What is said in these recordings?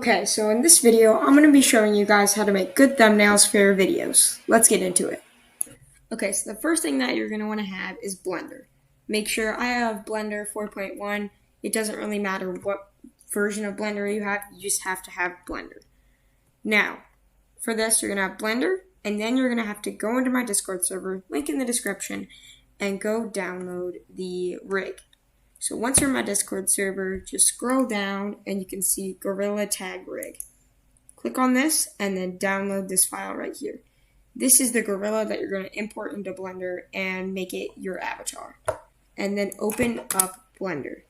Okay, so in this video, I'm going to be showing you guys how to make good thumbnails for your videos. Let's get into it. Okay, so the first thing that you're going to want to have is Blender. Make sure I have Blender 4.1. It doesn't really matter what version of Blender you have, you just have to have Blender. Now, for this, you're going to have Blender, and then you're going to have to go into my Discord server, link in the description, and go download the rig. So once you're in my Discord server, just scroll down and you can see Gorilla Tag Rig. Click on this and then download this file right here. This is the gorilla that you're going to import into Blender and make it your avatar. And then open up Blender.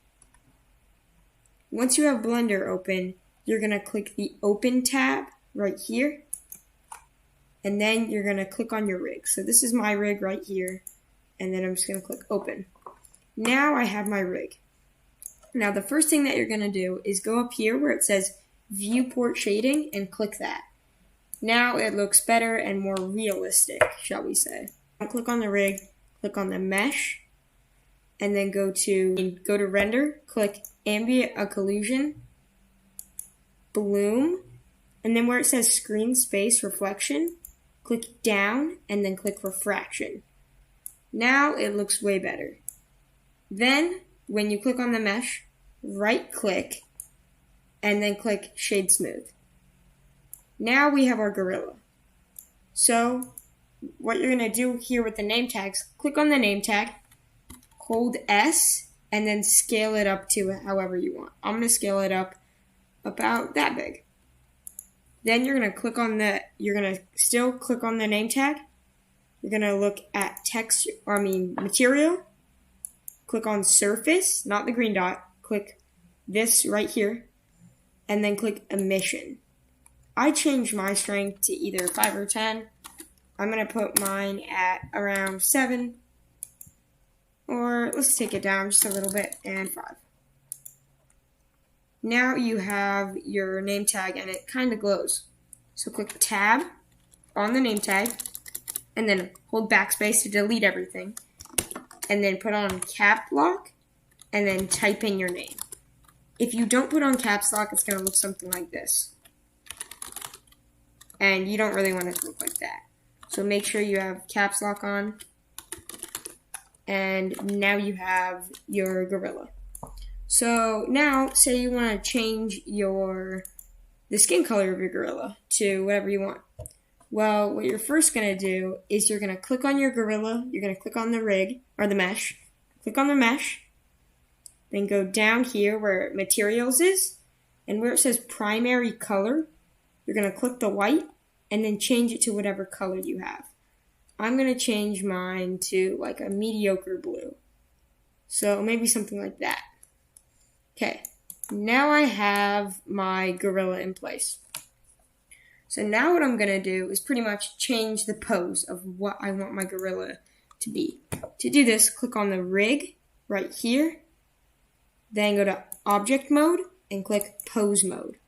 Once you have Blender open, you're going to click the Open tab right here. And then you're going to click on your rig. So this is my rig right here. And then I'm just going to click Open. Now I have my rig. Now the first thing that you're going to do is go up here where it says Viewport Shading and click that. Now it looks better and more realistic, shall we say. I'll click on the rig, click on the mesh, and then go to render, click ambient occlusion, bloom, and then where it says screen space reflection, click down and then click refraction. Now it looks way better. Then, when you click on the mesh, right-click, and then click Shade Smooth. Now we have our gorilla. So, what you're going to do here with the name tags, click on the name tag, hold S, and then scale it up to however you want. I'm going to scale it up about that big. Then you're going to still click on the name tag. You're going to look at material. Click on surface, not the green dot, click this right here, and then click emission. I changed my strength to either 5 or 10. I'm going to put mine at around 7, or let's take it down just a little bit, and 5. Now you have your name tag and it kind of glows. So click tab on the name tag, and then hold backspace to delete everything. And then put on cap lock, and then type in your name. If you don't put on caps lock, it's going to look something like this. And you don't really want it to look like that. So make sure you have caps lock on. And now you have your gorilla. So now, say you want to change the skin color of your gorilla to whatever you want. Well, what you're first going to do is you're going to click on your gorilla, you're going to click on the rig, or the mesh, click on the mesh, then go down here where materials is, and where it says primary color, you're going to click the white, and then change it to whatever color you have. I'm going to change mine to like a mediocre blue, so maybe something like that. Okay, now I have my gorilla in place. So now what I'm going to do is pretty much change the pose of what I want my gorilla to be. To do this, click on the rig right here, then go to object mode and click pose mode.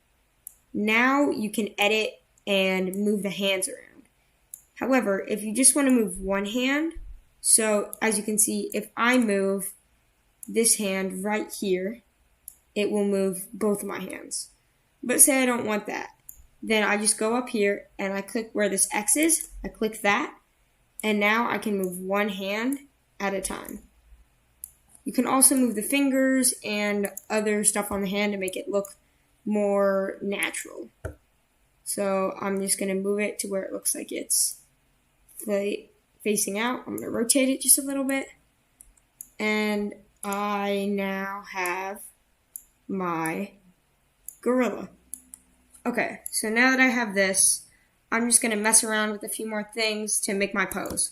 Now you can edit and move the hands around. However, if you just want to move one hand, so as you can see, if I move this hand right here, it will move both of my hands. But say I don't want that. Then I just go up here and I click where this X is, I click that, and now I can move one hand at a time. You can also move the fingers and other stuff on the hand to make it look more natural. So I'm just going to move it to where it looks like it's facing out. I'm going to rotate it just a little bit, and I now have my gorilla. Okay, so now that I have this, I'm just going to mess around with a few more things to make my pose.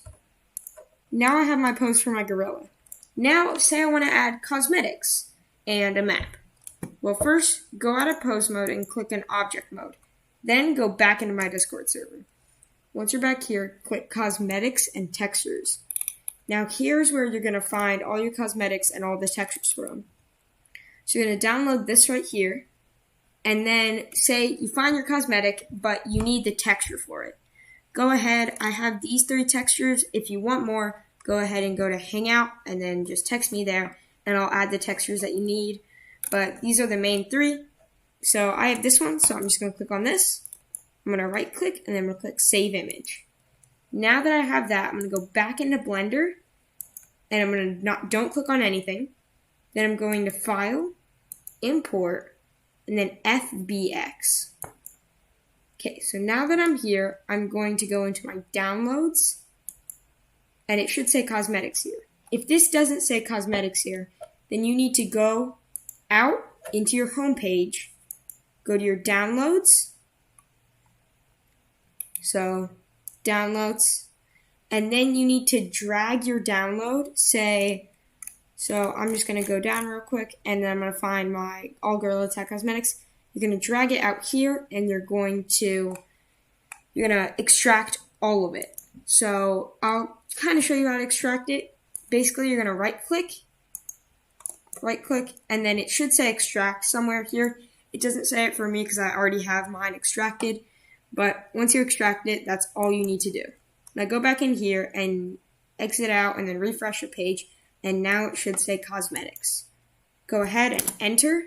Now I have my pose for my gorilla. Now, say I want to add cosmetics and a map. Well, first, go out of pose mode and click in object mode. Then go back into my Discord server. Once you're back here, click cosmetics and textures. Now here's where you're going to find all your cosmetics and all the textures from. So you're going to download this right here. And then say you find your cosmetic, but you need the texture for it. Go ahead, I have these 3 textures. If you want more, go ahead and go to Hangout and then just text me there and I'll add the textures that you need. But these are the main 3. So I have this one, so I'm just going to click on this. I'm going to right click and then I'm going to click Save Image. Now that I have that, I'm going to go back into Blender and I'm going to don't click on anything. Then I'm going to File, Import, and then FBX. Okay, so now that I'm here, I'm going to go into my downloads and it should say cosmetics here. If this doesn't say cosmetics here, then you need to go out into your home page, go to your downloads, so downloads, and then you need to drag your download, so I'm just going to go down real quick and then I'm going to find my All Gorilla Tag Cosmetics. You're going to drag it out here and you're going to extract all of it. So I'll kind of show you how to extract it. Basically, you're going to right click, and then it should say extract somewhere here. It doesn't say it for me because I already have mine extracted, but once you extract it, that's all you need to do. Now go back in here and exit out and then refresh the page, and now it should say cosmetics. Go ahead and enter,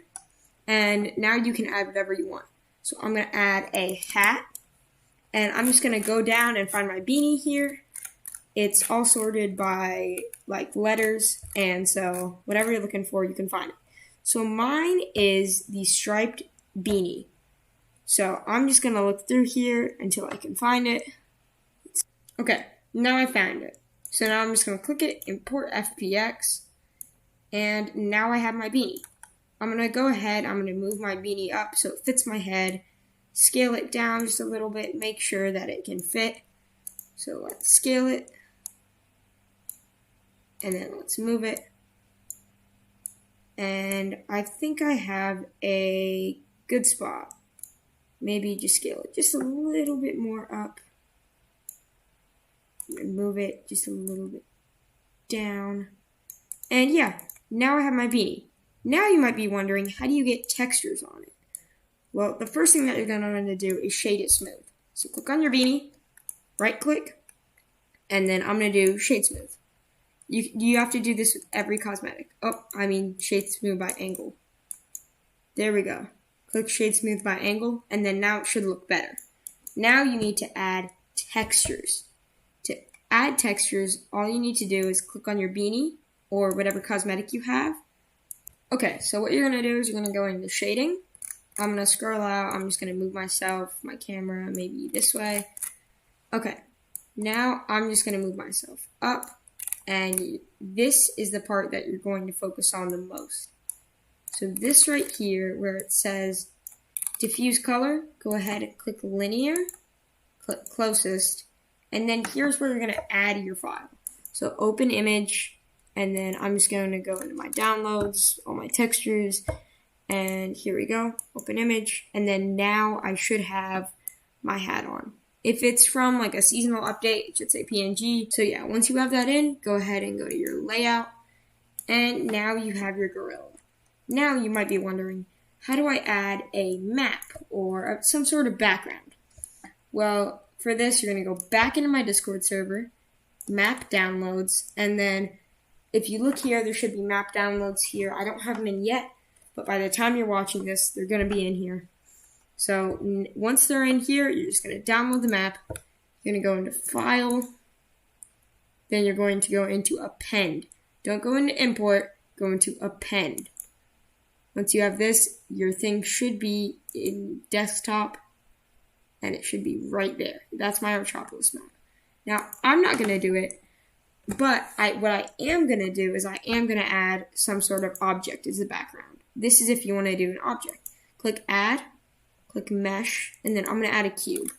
and now you can add whatever you want. So I'm going to add a hat, and I'm just going to go down and find my beanie here. It's all sorted by like letters, and so whatever you're looking for, you can find it. So mine is the striped beanie. So I'm just going to look through here until I can find it. Okay, now I found it. So now I'm just going to click it, import FBX, and now I have my beanie. I'm going to go ahead, I'm going to move my beanie up so it fits my head, scale it down just a little bit, make sure that it can fit. So let's scale it, and then let's move it. And I think I have a good spot. Maybe just scale it just a little bit more up. And move it just a little bit down. And yeah, now I have my beanie. Now you might be wondering, how do you get textures on it? Well, the first thing that you're going to want to do is shade it smooth. So click on your beanie, right click, and then I'm going to do shade smooth. You have to do this with every cosmetic. Shade smooth by angle. There we go. Click shade smooth by angle, and then now it should look better. Now you need to add textures. To add textures, all you need to do is click on your beanie or whatever cosmetic you have. Okay, so what you're going to do is you're going to go into shading. I'm going to scroll out. I'm just going to move my camera, maybe this way. Okay, now I'm just going to move myself up. And this is the part that you're going to focus on the most. So this right here, where it says diffuse color, go ahead and click linear, click closest, and then here's where you're going to add your file. So open image, and then I'm just going to go into my downloads, all my textures, and here we go, open image, and then now I should have my hat on. If it's from like a seasonal update, it should say PNG. So yeah, once you have that in, go ahead and go to your layout, and now you have your gorilla. Now you might be wondering, how do I add a map or some sort of background? Well, for this, you're going to go back into my Discord server, map downloads, and then if you look here, there should be map downloads here. I don't have them in yet, but by the time you're watching this, they're going to be in here. So once they're in here, you're just going to download the map. You're going to go into File. Then you're going to go into Append. Don't go into Import. Go into Append. Once you have this, your thing should be in Desktop. And it should be right there. That's my Archopolis map. Now, I'm not going to do it. But what I am going to do is I am going to add some sort of object as the background. This is if you want to do an object. Click Add. Click Mesh, and then I'm going to add a cube.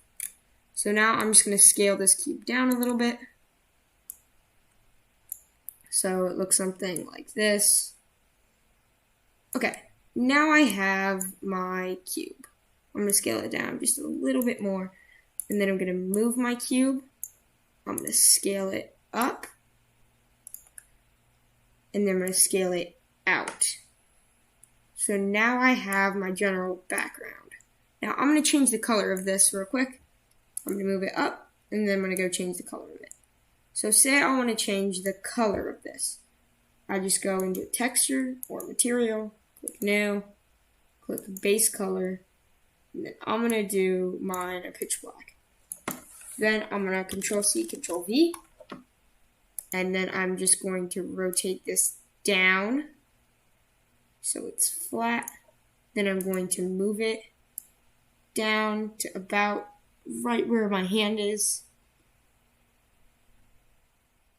So now I'm just going to scale this cube down a little bit. So it looks something like this. Okay, now I have my cube. I'm going to scale it down just a little bit more, and then I'm going to move my cube. I'm going to scale it up, and then I'm going to scale it out. So now I have my general background. Now, I'm going to change the color of this real quick. I'm going to move it up, and then I'm going to go change the color of it. So say I want to change the color of this. I just go into Texture or Material, click New, click base color, and then I'm going to do mine a pitch black. Then I'm going to Control C, Control V, and then I'm just going to rotate this down so it's flat. Then I'm going to move it down to about right where my hand is.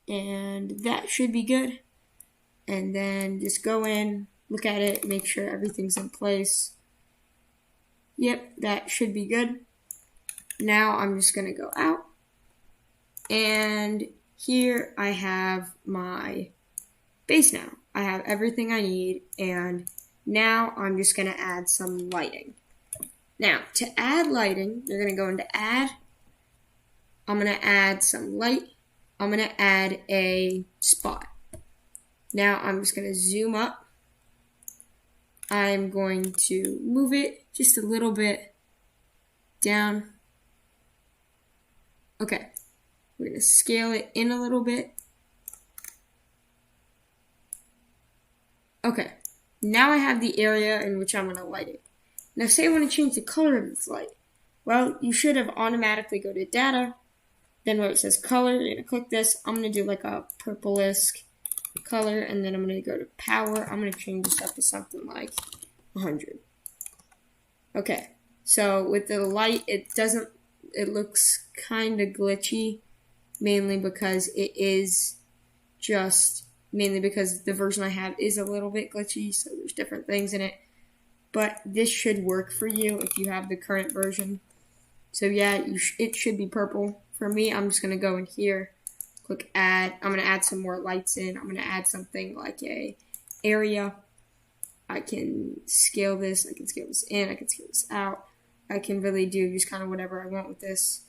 And that should be good. And then just go in, look at it, make sure everything's in place. Yep, that should be good. Now I'm just going to go out. And here I have my base now. I have everything I need, and now I'm just going to add some lighting. Now, to add lighting, you're going to go into Add. I'm going to add some light. I'm going to add a spot. Now, I'm just going to zoom up. I'm going to move it just a little bit down. Okay, we're going to scale it in a little bit. Okay, now I have the area in which I'm going to light it. Now say I want to change the color of this light. Well, you should have automatically go to Data, then where it says Color, you're going to click this. I'm going to do like a purplish color, and then I'm going to go to Power. I'm going to change this up to something like 100. Okay, so with the light, it looks kind of glitchy, mainly because the version I have is a little bit glitchy, so there's different things in it. But this should work for you if you have the current version. So yeah, it should be purple. For me, I'm just going to go in here, click Add. I'm going to add some more lights in. I'm going to add something like a area. I can scale this. I can scale this in. I can scale this out. I can really do just kind of whatever I want with this.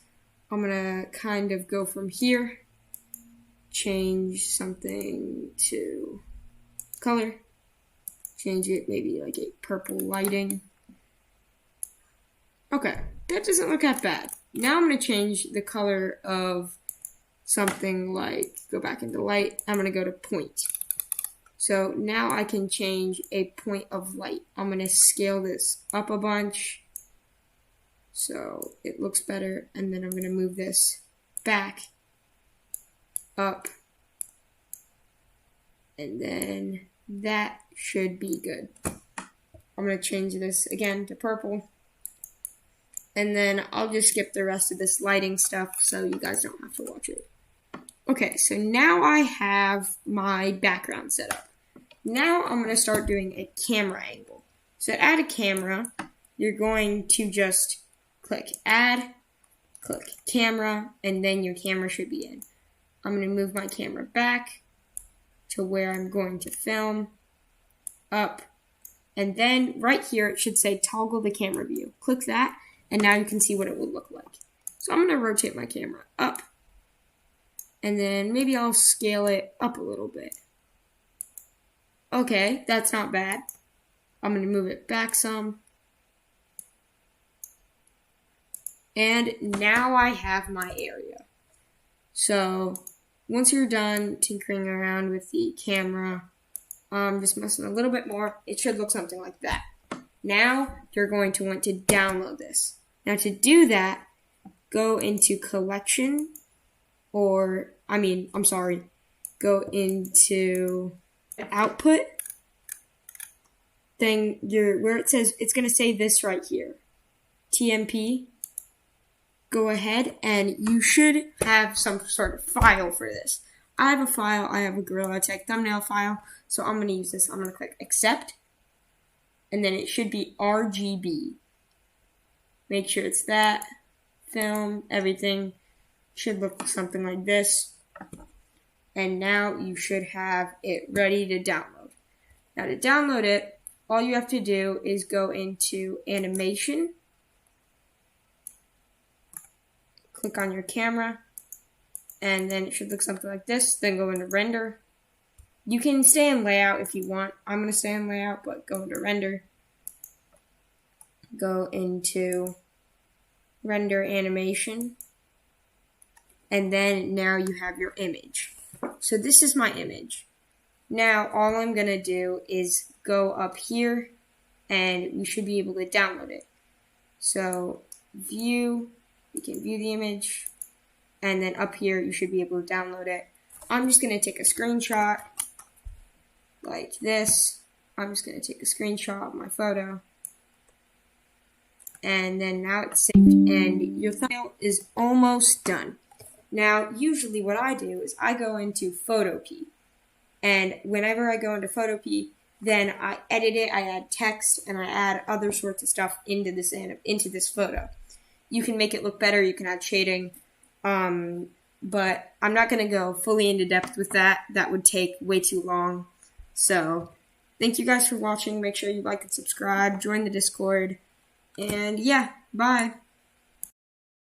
I'm going to kind of go from here, change something to color, change it maybe like a purple lighting. Okay, that doesn't look that bad. Now I'm going to change the color of something like, go back into light, I'm going to go to point. So now I can change a point of light. I'm going to scale this up a bunch so it looks better, and then I'm going to move this back, up, and then that should be good. I'm going to change this again to purple, and then I'll just skip the rest of this lighting stuff so you guys don't have to watch it. Okay, so now I have my background set up. Now I'm going to start doing a camera angle. So to add a camera, you're going to just click Add, click Camera, and then your camera should be in. I'm going to move my camera back to where I'm going to film, up, and then right here it should say Toggle the Camera View. Click that, and now you can see what it will look like. So I'm going to rotate my camera up, and then maybe I'll scale it up a little bit. Okay, that's not bad. I'm going to move it back some. And now I have my area. So once you're done tinkering around with the camera, just messing a little bit more, it should look something like that. Now you're going to want to download this. Now to do that, go into Collection, go into Output. Then where it says, it's going to say this right here, TMP. Go ahead, and you should have some sort of file for this. I have a file. I have a Gorilla Tech thumbnail file, so I'm going to use this. I'm going to click Accept, and then it should be RGB. Make sure it's that. Film, everything should look something like this. And now you should have it ready to download. Now to download it, all you have to do is go into Animation, click on your camera, and then it should look something like this. Then go into Render. You can stay in Layout if you want. I'm going to stay in Layout, but go into Render. Go into Render Animation. And then now you have your image. So this is my image. Now all I'm going to do is go up here and you should be able to download it. So view, you can view the image, and then up here you should be able to download it. I'm just going to take a screenshot like this. I'm just going to take a screenshot of my photo. And then now it's saved, and your thumbnail is almost done. Now, usually what I do is I go into Photopea. And whenever I go into Photopea, then I edit it, I add text, and I add other sorts of stuff into this photo. You can make it look better, you can add shading, but I'm not going to go fully into depth with that. That would take way too long. So, thank you guys for watching. Make sure you like and subscribe, join the Discord, and yeah, bye.